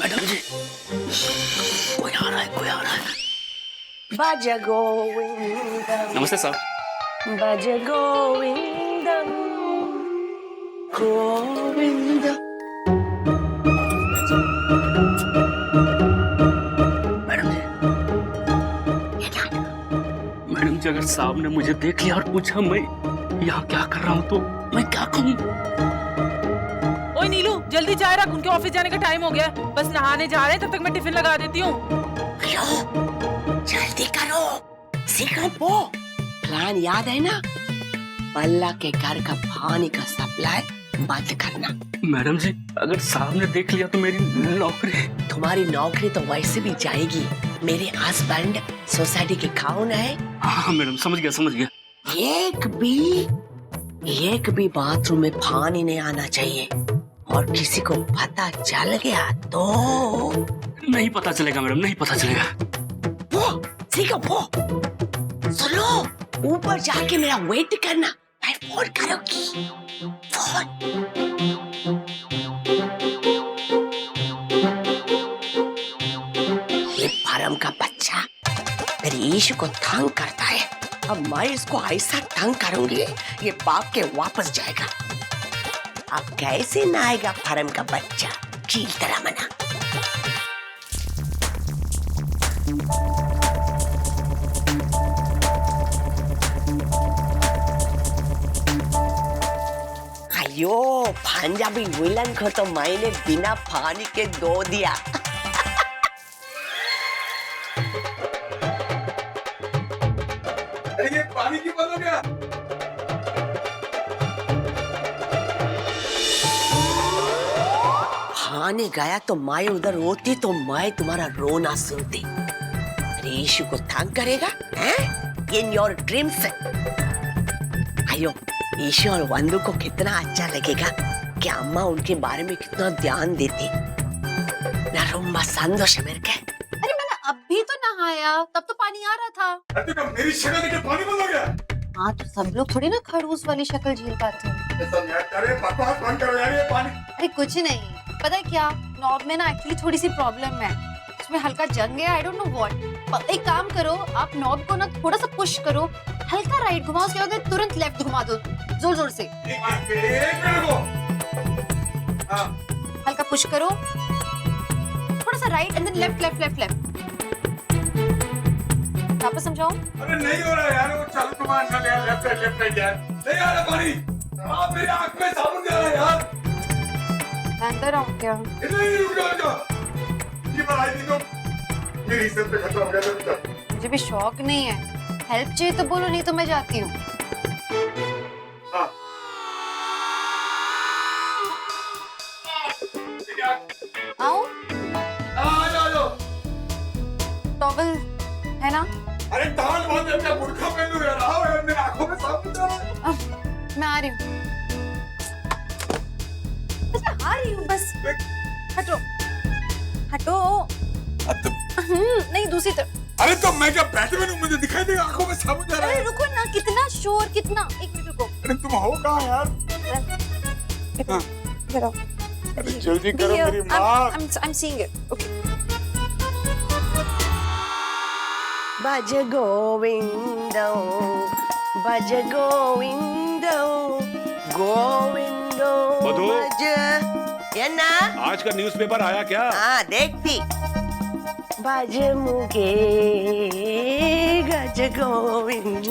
Madam जी, कोई आ रहा है, कोई आ रहा है। भज गोविंदम, नमस्ते सर। भज गोविंदम, गोविंद। मैडम जी, मैडम जी अगर साहब ने मुझे देख लिया और पूछा मैं यहाँ क्या कर रहा हूँ तो मैं क्या कहूँ? ओए नीलू, जल्दी चाय रख, उनके ऑफिस जाने का टाइम हो गया। बस नहाने जा रहे हैं, तब तक मैं टिफिन लगा देती हूँ। जल्दी करो, सीखो पो। प्लान याद है ना? बल्ला के घर का पानी का सप्लाई बंद करना। मैडम जी अगर साहब ने देख लिया तो मेरी नौकरी। तुम्हारी नौकरी तो वैसे भी जाएगी। मेरे हस्बैंड सोसाइटी के खाउन है। हाँ मैडम, समझ गया समझ गया। एक भी बाथरूम में पानी नहीं आना चाहिए, और किसी को पता चल गया तो नहीं पता चलेगा मैडम, नहीं पता चलेगा। वो सीखो वो। सुनो, ऊपर जाके मेरा वेट करना, मैं फोन करूंगी। फोन। ये परम का बच्चा मेरी ईशु को तंग करता है। अब मैं इसको ऐसा तंग करूंगी, ये बाप के वापस जाएगा। अब कैसे ना आएगा परम का बच्चा चील तरह मना। अयो, पंजाबी विलन को तो मैंने बिना पानी के धो दिया। अरे ये पानी क्यों बंद हो गया? पानी गया तो मैं उधर रोती तो मैं तुम्हारा रोना सुनती। ईशु को तंग करेगा इन योर ड्रीम्स। अयो, ईशु और वंदु को कितना अच्छा लगेगा कि अम्मा उनके बारे में कितना ध्यान देती। ना रोम्बा संतोष मेरे के। अरे मैंने अभी तो नहाया, तब तो पानी आ रहा था। अरे तो मेरी शक्ल देख के पानी बंद हो गया। हाँ तो सब लोग थोड़ी ना खड़ूस वाली शक्ल झेल पाते हैं। ऐसा मत करे, पापा बंद करो यार ये पानी। अरे कुछ नहीं, पता है क्या, नॉब में ना एक्चुअली थोड़ी सी प्रॉब्लम है, उसमें हल्का जंग गया। I don't know what. एक काम करो, आप नॉब को ना थोड़ा सा पुश करो, हल्का राइट घुमाओ, उसके बाद तुरंत लेफ्ट घुमा दो, जोर जोर से। एक मिनट को। हाँ। हल्का पुश करो, थोड़ा सा right and then left left left left. वापस समझाओ। अरे नहीं हो रहा यार, वो चालू कमांड ना यार, लेफ्ट राइट यार। नहीं आ रहा पानी। आप मेरी आंख में साबुन दे रहा है यार। अंदर आऊं क्या? नहीं रुक जाओ। ये बात आई थी तो मेरी इज्जत पे खतरा हो गया था। मुझे भी शौक नहीं है, हेल्प चाहिए तो बोलो, नहीं तो मैं जाती हूँ। हाँ। आओ? आ जाओ। टॉवल है ना? अरे टॉवल बहुत देर का बुर्खा पहन लूं यार। आओ यार, मेरी आंखों में साबुन डालो। मैं आ रही हूँ। आ रही हूँ बस। हटो हटो। नहीं, दूसरी तरफ। अरे तो मैं क्या बैटमैन हूँ, मुझे दिखाई देगा आंखों में साबुन जा रहा अरे है। रुको ना, कितना शोर, कितना। एक मिनट रुको। अरे तुम हो कहाँ यार? हाँ। इधर आओ। अरे जल्दी करो मेरी माँ। I'm seeing it. Okay. भज गोविंदो, भज गोविंदो, गोविंदो मधु? भज। ये ना आज का न्यूज़पेपर आया क्या? हाँ देखती। भज मुगे गज गोविंद,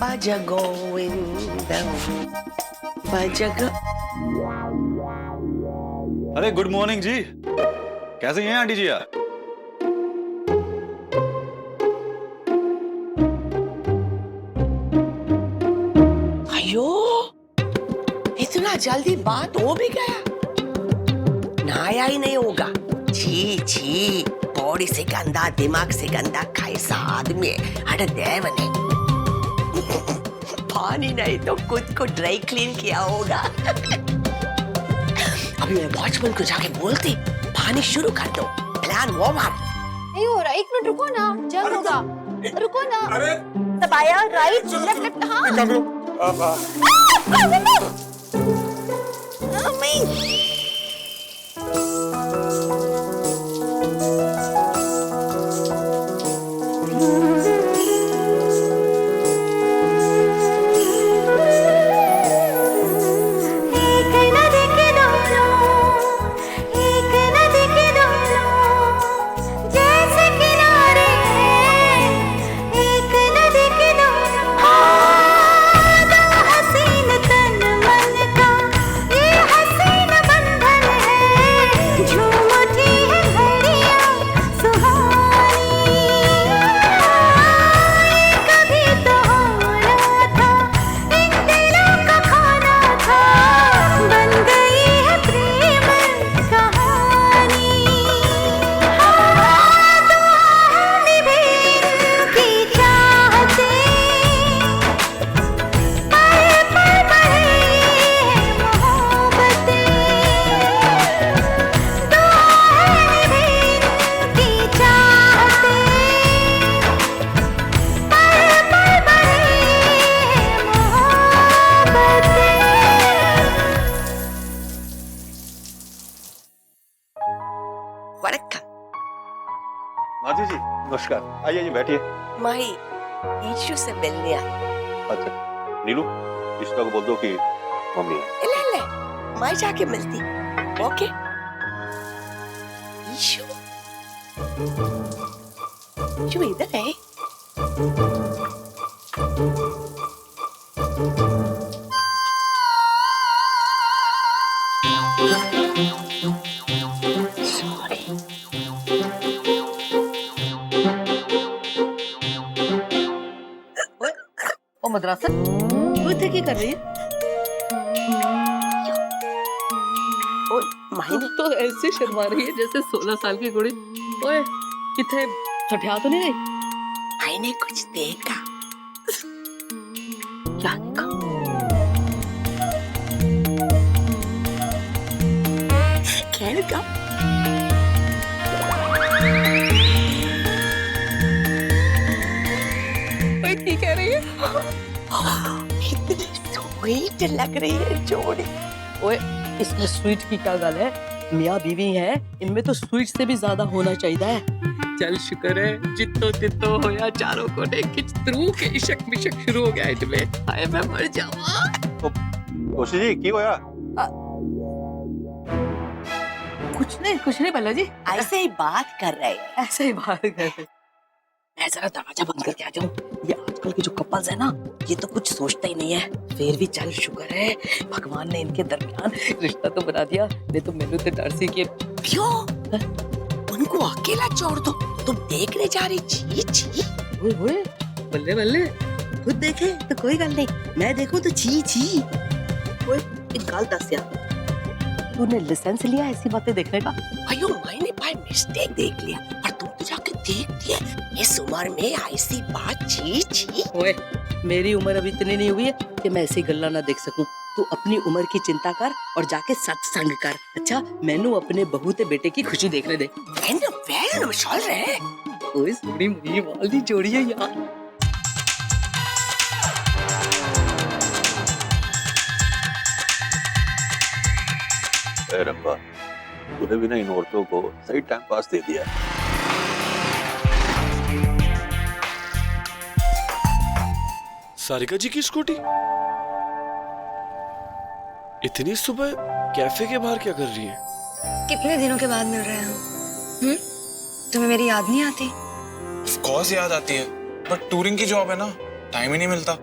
भज गोविंद, भज गो। अरे गुड मॉर्निंग जी, कैसे हैं आंटी जी आप? अयो, इतना जल्दी बात हो भी गया? नहाया ही नहीं होगा। छी छी, बॉडी से गंदा, दिमाग से गंदा, कैसा आदमी है। अरे देव ने पानी नहीं तो खुद को ड्राई क्लीन किया होगा। अभी मैं वॉचमैन को जाके बोलती, पानी शुरू कर दो, प्लान वार्म अप। नहीं हो रहा, एक मिनट रुको ना, जल्द होगा। रुको ना। अरे दबाया, राइट लेफ्ट लेफ्ट। हाँ कर लो। नमस्कार, आइए आइए बैठिए। माई ईशु से मिलने आई। अच्छा नीलू, ईशिता को बोल दो कि मम्मी है। ले ले, माई जाके मिलती। ओके। ईशु, ईशु इधर है। ओ मद्रासा तू इतने की कर रही है? ओ माई ने तो ऐसे शर्मा रही है जैसे 16 साल की कुड़ी। ओए इतने ठठिया तो नहीं गई? माई ने कुछ देखा। क्या देखा? खेल का ओए ठीक कह रही है। इतनी स्वीट लग रही है जोड़ी। ओए इसमें स्वीट की क्या गल है? मियाँ बीवी हैं, इनमें तो स्वीट से भी ज्यादा होना चाहिए है। चल शुक्र है जितो तितो होया चारों को ने खिचतरू के इशक मिशक शुरू हो गया इनमें। हाय मैं मर जावा। कोशी जी की होया? कुछ नहीं बल्ला जी, ऐसे ही बात कर रहे हैं। ऐसे ही बात कर रहे। मैं जरा दरवाजा बंद करके आ जाऊं। ये आजकल के जो कपल्स है ना, ये तो कुछ सोचता ही नहीं है। फिर भी चल शुक्र है भगवान ने इनके दरमियान रिश्ता तो बना दिया, नहीं तो मैंने तो डर सी कि क्यों? उनको अकेला छोड़ दो, तुम देखने जा रही। छी छी। ओए ओए बल्ले बल्ले, खुद देखे तो कोई गल नहीं, मैं देखूं तो छी छी। ओए एक गल दस यार, तूने लाइसेंस लिया ऐसी बातें देखने का? अयो मैंने बाय मिस्टेक देख लिया, पर तुम तो जाके देख दिया। इस उम्र में ऐसी बात। छी छी। ओए मेरी उम्र अभी इतनी नहीं हुई है कि मैं ऐसी गल्ला ना देख सकूं। तू अपनी उम्र की चिंता कर और जाके सत्संग कर। अच्छा मैनू अपने बहू ते बेटे की खुशी देखने दे। वैन चल रहे। ओए सोनी मुझे वाली जोड़ी है यार। ए रब्बा, तूने भी ना इन औरतों को सही टाइम पास दे दिया। सारिका जी की स्कूटी? इतनी सुबह कैफे के बाहर क्या कर रही है? कितने दिनों के बाद मिल रहे हैं हम? तुम्हें मेरी याद नहीं आती? ऑफ कोर्स याद आती है, बट टूरिंग की जॉब है ना, टाइम ही नहीं मिलता।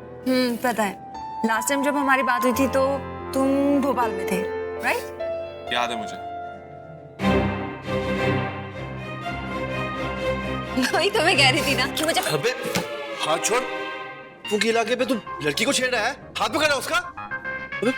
पता है। लास्ट टाइम जब हमारी बात हुई थी तो तुम भोपाल में थे, राइट? याद है मुझे। वही तो मैं कह रही थी ना कि मुझे। अबे हाथ छोड़, तू के इलाके पे तू लड़की को छेड़ रहा है, हाथ पकड़ा उसका। अबे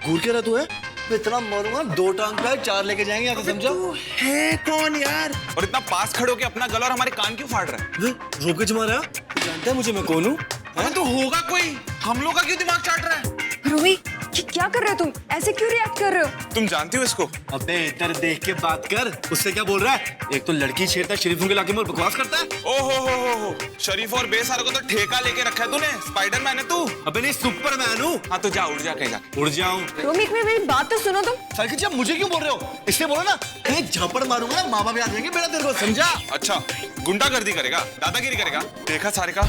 घूर के रहा तू है, मैं इतना मारूंगा 2 टांग पे 4 लेके जाएंगे यहाँ से, समझा? है कौन यार? और इतना पास खड़े होके अपना गला और हमारे कान क्यों फाड़ रहा है? रोके जमा रहा, तू जानता है मुझे मैं कौन हूँ? अरे तो होगा कोई, हम लोग का क्यों दिमाग चाट रहा है? रोही क्या कर रहे हो तुम? ऐसे क्यों रिएक्ट कर रहे हो? तुम जानती हो इसको? अबे इधर देख के बात कर, उससे क्या बोल रहा है? एक तो लड़की छेड़ता है, शरीफों के इलाके में बकवास करता है। ओ हो, शरीफ और बेसारों को तो ठेका लेके रखा है तूने। स्पाइडरमैन है तू? अबे नहीं, सुपरमैन हूँ। हाँ तो जा, उड़ जा कहीं जा। उड़ जाऊँ? रोमी एक मिनट मेरी बात तो सुनो तुम। सारिका जी आप मुझे क्यों बोल रहे हो? इससे बोलो ना, कहीं झापड़ मारूंगा ना, माँ बाप याद रहेंगे बेटा तेरे को, समझा? अच्छा गुंडागर्दी करेगा, दादागिरी करेगा? देखा सारिका,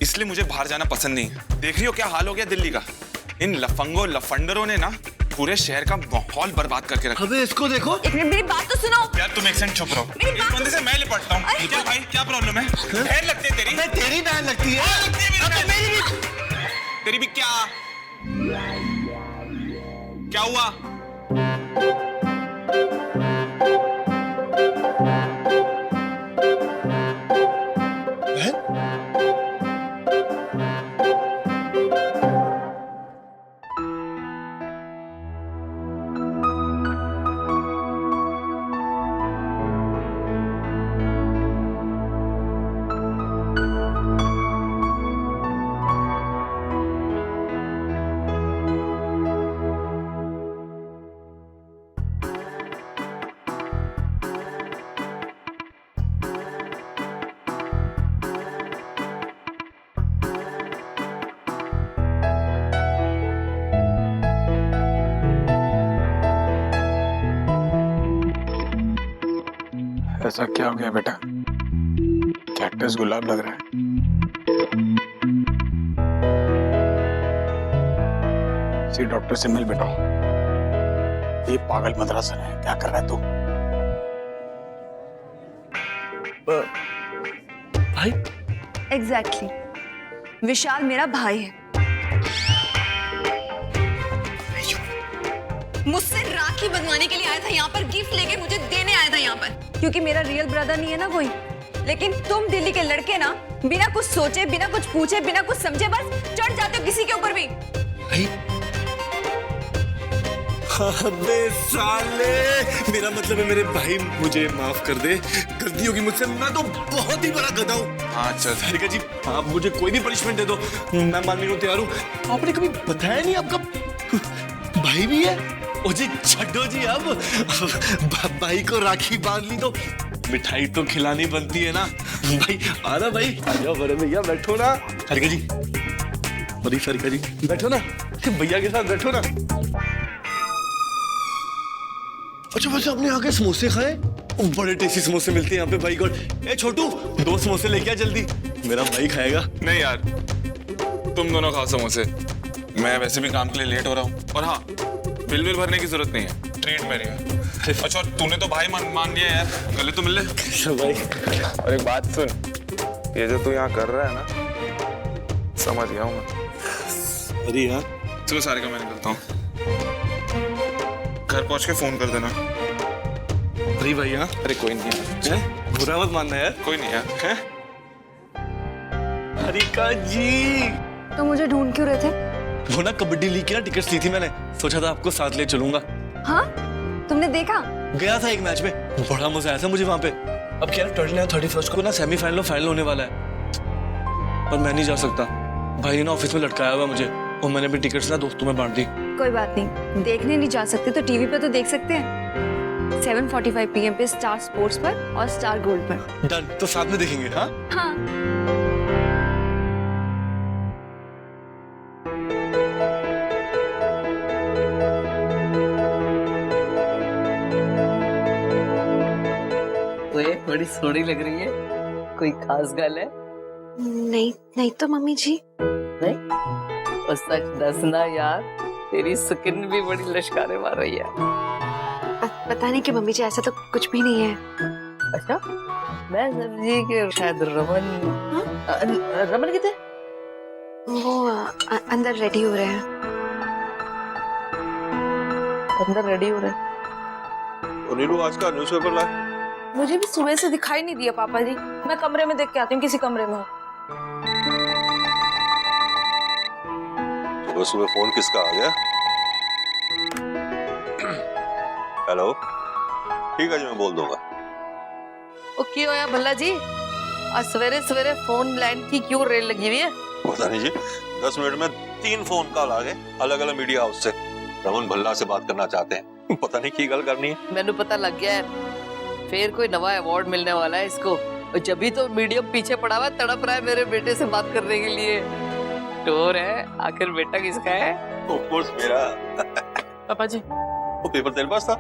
इसलिए मुझे बाहर जाना पसंद नहीं। देख रही हो क्या हाल हो गया दिल्ली का? इन लफंगो लफंडरों ने ना पूरे शहर का माहौल बर्बाद करके रखा। अबे इसको देखो। एक मिनट मेरी बात तो सुनो। यार तुम एक सेकंड चुप रहो। इस बंदे से मैं लिपटता हूँ। क्या भाई क्या प्रॉब्लम है? बहन लगती है तेरी? मैं तेरी बहन लगती है। मेरी भी। तेरी भी क्या? क्या हुआ? ऐसा क्या हो गया बेटा? कैक्टस गुलाब लग रहा है। इसी डॉक्टर से मिल बेटा। ये पागल मदरसा है, क्या कर रहा है तू? भाई एग्जैक्टली विशाल मेरा भाई है। मुझसे राखी बंधवाने के लिए आया था यहाँ पर, गिफ्ट लेके मुझे देने आया था यहाँ पर, क्योंकि मेरा रियल ब्रदर नहीं है ना कोई। लेकिन तुम दिल्ली के लड़के ना बिना कुछ सोचे, बिना कुछ पूछे, बिना कुछ समझे बस चढ़ जाते हो किसी के ऊपर भी। भाई अबे साले, मेरा मतलब है मेरे भाई मुझे माफ कर दे, गलती होगी मुझसे, मैं तो बहुत ही बड़ा गधा हूँ। हाँ चल सारिका जी, आप मुझे कोई भी पनिशमेंट दे दो, मैं मानने को तैयार हूँ। आपने कभी बताया नहीं आपका भाई भी है? ओ जी छड्डो जी, अब भाई को राखी बांध ली तो मिठाई तो खिलानी बनती है ना। भाई आ रहा भाई, आ जाओ बड़े भैया, बैठो ना। सारिका जी, बड़ी सारिका जी बैठो ना, भैया के साथ बैठो ना। अच्छा वैसे आपने आके समोसे खाए? बड़े टेस्टी समोसे मिलते हैं यहाँ पे भाई। गॉड, ए छोटू 2 समोसे लेके आ जल्दी, मेरा भाई खाएगा। नहीं यार, तुम दोनों खाओ समोसे, मैं वैसे भी काम के लिए लेट हो रहा हूँ। और हाँ, बिल भरने की जरूरत नहीं है, ट्रीट मेरी है। अच्छा तूने तो भाई मान लिया यार, गले तो मिल ले भाई। और एक बात सुन, ये जो तू यहाँ कर रहा है ना, समझ गया हूँ मैं। अरे यार चलो सारे का मैं निकलता हूँ, घर पहुंच के फोन कर देना। अरे भाई हाँ, अरे कोई नहीं है, बुरा मत मानना यार। कोई नहीं यार है? हरिका जी, तो मुझे ढूंढ क्यों रहे थे? वो ना कबड्डी लीग की ना टिकट्स ली थी मैंने, सोचा था आपको साथ ले चलूंगा। हाँ तुमने देखा? गया था एक मैच में, बड़ा मजा आया था मुझे वहां पे। अब क्या 31 को ना सेमीफाइनल और फाइनल होने वाला है, और मैं नहीं जा सकता। भाई ने ना ऑफिस में लटकाया हुआ मुझे, और मैंने भी टिकट्स ना दोस्तों में बांट दी। कोई बात नहीं, देखने नहीं जा सकते तो टीवी पे तो देख सकते हैं। 7:45 PM पे स्टार स्पोर्ट्स पर और स्टार गोल्ड पर। डन, तो साथ में देखेंगे। हाँ हाँ तो ये बड़ी सोहनी लग रही है, कोई खास गल है? नहीं तो मम्मी जी। नहीं और सच दसना यार, तेरी स्किन भी बड़ी लश्कारे मार रही है। पता नहीं कि मम्मी जी, ऐसा तो कुछ भी नहीं है। अच्छा मैं समझी कि शायद रमन। रमन कितने? वो अंदर रेडी हो रहे हैं। अंदर रेडी हो रहे हैं? नीलू आज का न्यूज़पेपर ला। मुझे भी सुबह से दिखाई नहीं दिया पापा जी, मैं कमरे में देख के आती हूँ, किसी कमरे में हो। सुबह सुबह फोन किसका आ गया? हेलो, ठीक है जी, मैं बोल दूंगा। ओ क्यों होया भल्ला जी, आज सवेरे सवेरे फोन लैंड की क्यों रेल लगी हुई है? पता नहीं जी, 10 मिनट में 3 फोन कॉल आ गए अलग अलग मीडिया हाउस से। रमन भल्ला से बात करना चाहते हैं, पता नहीं की गल करनी है। मैंने पता लग गया है, फिर कोई नवा अवार्ड मिलने वाला है इसको। और जब भी तो मीडियम पीछे पड़ा हुआ तड़प रहा है मेरे बेटे से बात करने के लिए। टोर है, आखिर बेटा किसका है? ऑफ कोर्स मेरा। पापा जी वो पेपर तेरे पास था?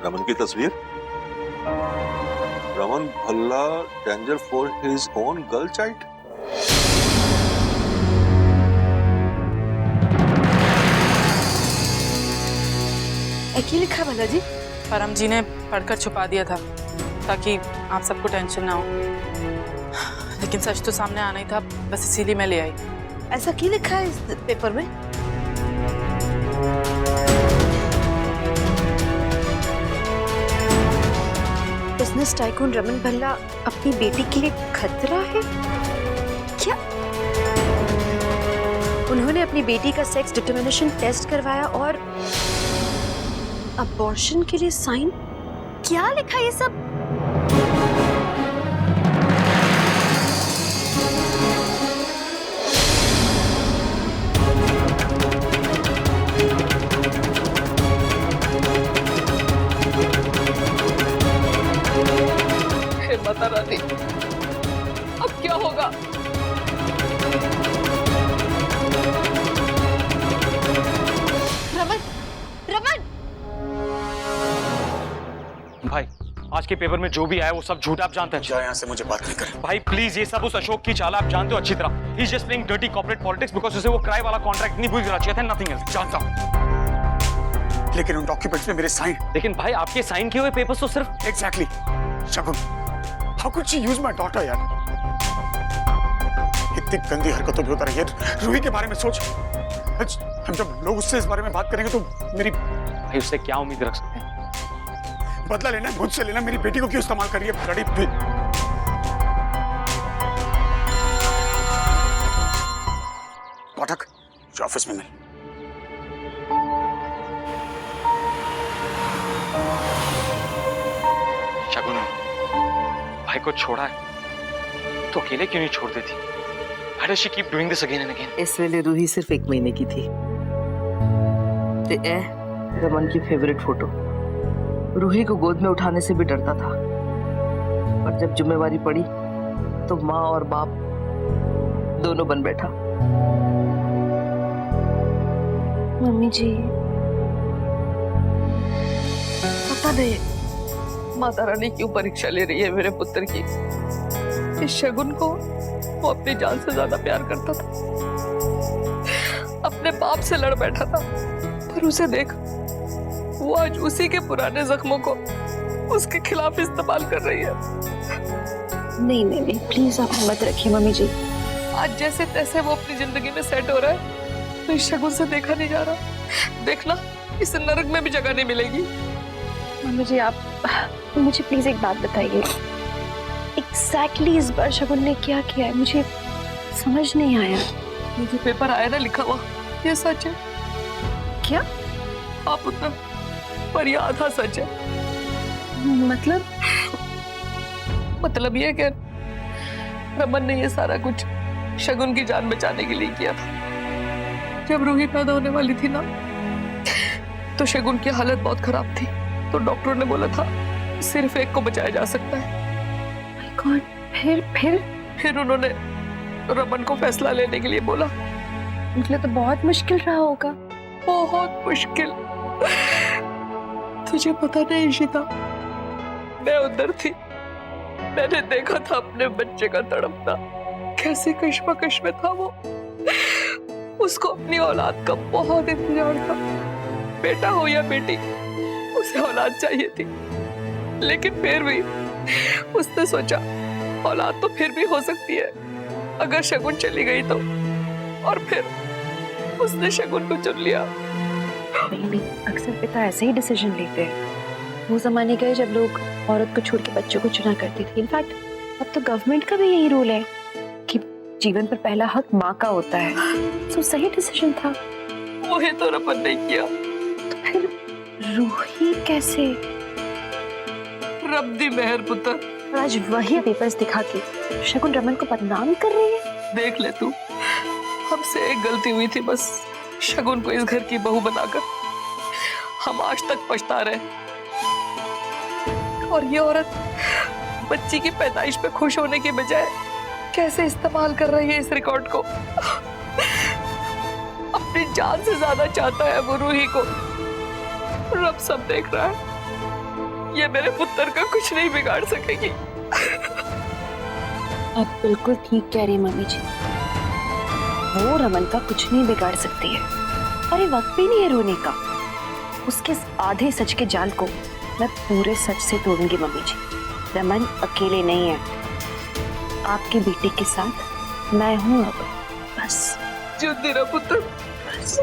रमन की तस्वीर। Raman Bhalla danger for his own girl child. क्या लिखा है भला जी? परम जी ने पढ़कर छुपा दिया था ताकि आप सबको टेंशन ना हो, लेकिन सच तो सामने आना ही था, बस इसीलिए मैं ले आई। ऐसा क्या लिखा है इस पेपर में? बिजनेस टाइकून रमन भल्ला अपनी बेटी के लिए खतरा है क्या? उन्होंने अपनी बेटी का सेक्स डिटर्मिनेशन टेस्ट करवाया और अबॉर्शन के लिए साइन। क्या लिखा ये सब? हे माता रानी, अब क्या होगा? रमन, रमन! भाई आज आज के पेपर में जो भी आया वो सब झूठ, आप जानते हैं। यहाँ से मुझे बात नहीं कर भाई प्लीज, ये सब उस अशोक की चाल, आप जानते हो अच्छी तरह। He is just playing dirty corporate politics because उसे वो क्राई वाला कॉन्ट्रैक्ट नहीं भूल चाहिए था, नथिंग एल्स, जानता हूं। लेकिन उन डॉक्यूमेंट्स में मेरे साइन। लेकिन भाई आपके साइन किए हुए पेपर्स तो सिर्फ exactly Shagun, how could she use my daughter यार? इतनी गंदी हरकतों भी होता रही है। रूही के बारे में सोच, हम जब लोग उससे इस बारे में बात करेंगे तो मेरी भाई उससे क्या उम्मीद रख सकते हैं? बदला लेना, मुझसे लेना, मेरी बेटी को क्यों इस्तेमाल कर रही है? ब्लडी भी। पाठक, ऑफिस में मिल। शगुन, भाई को छोड़ा है तो अकेले क्यों नहीं छोड़ देती? Why does she keep doing this again and again? इस वेले रूही सिर्फ 1 महीने की थी। ते ए रमन की फेवरेट फोटो। रूही को गोद में उठाने से भी डरता था, और जब जिम्मेवारी पड़ी तो माँ और बाप दोनों बन बैठा। मम्मी जी, पता नहीं माता रानी क्यों परीक्षा ले रही है मेरे पुत्र की। इस शगुन को वो अपनी जान से ज्यादा प्यार करता था, अपने बाप से लड़ बैठा था, पर उसे देख, वो आज उसी के पुराने जख्मों को उसके खिलाफ इस्तेमाल कर रही है। नहीं नहीं नहीं, प्लीज आप मत रखिए मम्मी जी। आज जैसे तैसे वो अपनी जिंदगी में सेट हो रहा है, तो इस शगुन से देखा नहीं जा रहा। देखना, इस नरक में भी जगह नहीं मिलेगी। मम्मी जी, आप मुझे प्लीज एक बात बताइए, एग्जैक्टली इस बार शगुन ने क्या किया है? मुझे समझ नहीं आया। ये जो पेपर आया ना लिखा हुआ, ये सच है क्या? हाँ पुत्र, पर ये आधा सच है। मतलब ये कि रमन ने ये सारा कुछ शगुन की जान बचाने के लिए किया था। जब रूही पैदा होने वाली थी ना, तो शगुन की हालत बहुत खराब थी, तो डॉक्टरों ने बोला था सिर्फ एक को बचाया जा सकता है। कौन? फिर उन्होंने रमन को फैसला लेने के लिए बोला। मतलब तो बहुत मुश्किल रहा होगा। बहुत मुश्किल। तुझे पता नहीं इशिता, मैं उधर थी, मैंने देखा था अपने बच्चे का तड़पना, कैसे कश्मकश में था वो। उसको अपनी औलाद का बहुत इंतजार था, बेटा हो या बेटी, उसे औलाद चाहिए थी। लेकिन फिर भी उसने सोचा औलाद तो फिर भी हो सकती है अगर शगुन चली गई तो, और फिर उसने शगुन को चुन लिया। अक्सर पिता ऐसे ही डिसीजन लेते हैं। वो जमाने गए जब लोग औरत को छोड़ के बच्चों को चुना करती थी। इनफैक्ट अब तो गवर्नमेंट का भी यही रूल है कि जीवन पर पहला हक माँ का होता है। तो सही डिसीजन था। वही तो रमन ने किया। तो फिर रूही कैसे? रब दी मेहर पुत्र। आज वही पेपर्स दिखा के शगुन रमन को बदनाम कर रही है। देख ले तू, हमसे एक गलती हुई थी बस, शगुन को इस घर की बहू बनाकर। हम आज तक पछता रहे, और ये औरत बच्ची की पैदाइश पे खुश होने के बजाय कैसे इस्तेमाल कर रही है इस रिकॉर्ड को। अपनी जान से ज्यादा चाहता है वो रूही को। रब सब देख रहा है, ये मेरे पुत्र का कुछ नहीं बिगाड़ सकेगी। आप बिल्कुल ठीक कह रही मम्मी जी, वो रमन का कुछ नहीं बिगाड़ सकती है। और ये वक्त भी नहीं है रोने का। उसके आधे सच के जाल को मैं पूरे सच से तोड़ूंगी मम्मी जी। रमन अकेले नहीं है, आपके बेटे के साथ मैं हूँ अब। बस जो तेरा पुत्र। बस।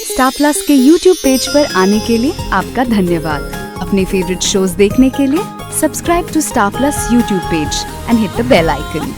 स्टार प्लस के YouTube पेज पर आने के लिए आपका धन्यवाद। अपने फेवरेट शोज देखने के लिए subscribe to star plus YouTube page and hit the bell icon.